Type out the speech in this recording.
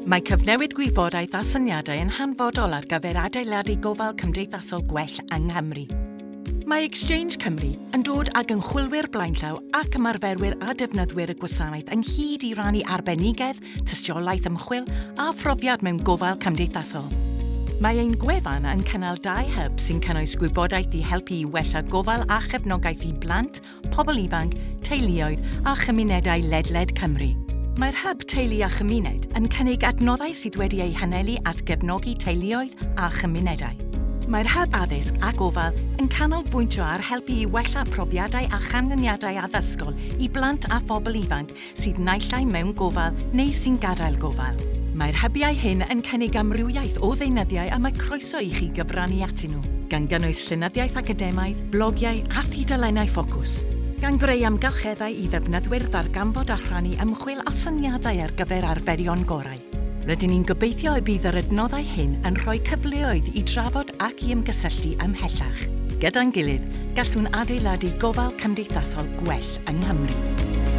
Mae cyfnewid gwybodaeth a syniadau yn hanfodol ar gyfer adeiladu gofal cymdeithasol gwell yng Nghymru. Mae Exchange Cymru yn dod ag ymchwilwyr blaenllaw ac ymarferwyr a defnyddwyr y gwasanaeth ynghyd i rannu arbenigedd, tystiolaeth ymchwil a phrofiad mewn gofal cymdeithasol. Mae ein gwefan yn cynnal 2 hyb sy'n cynnwys gwybodaeth i helpu i wella gofal a chefnogaeth i blant, pobl ifanc, teuluoedd a chymunedau ledled Cymru. Mae'r hyb teulu a chymuned yn cynnig adnoddau sydd wedi eu hanelu at gefnogi teuluoedd a chymunedau. Mae'r hyb addysg a gofal yn canolbwyntio ar helpu i wella profiadau a chanlyniadau addysgol i blant a phobl ifanc sydd naillai mewn gofal neu sy'n gadael gofal. Mae'r hybiau hyn yn cynnig amrywiaeth o ddeunyddiau a mae croeso i chi gyfrannu atyn nhw, gan gynnwys llenyddiaeth academaidd, blogiau a thudalennau ffocws. Gan greu amgylcheddau i ddefnyddwyr ddarganfod a rhannu ymchwil a syniadau ar gyfer arferion gorau. Rydyn ni'n gobeithio y bydd yr adnoddau hyn yn rhoi cyfleoedd i drafod ac i ymgysylltu ymhellach. Gyda'n gilydd, gallwn adeiladu gofal cymdeithasol gwell yng Nghymru.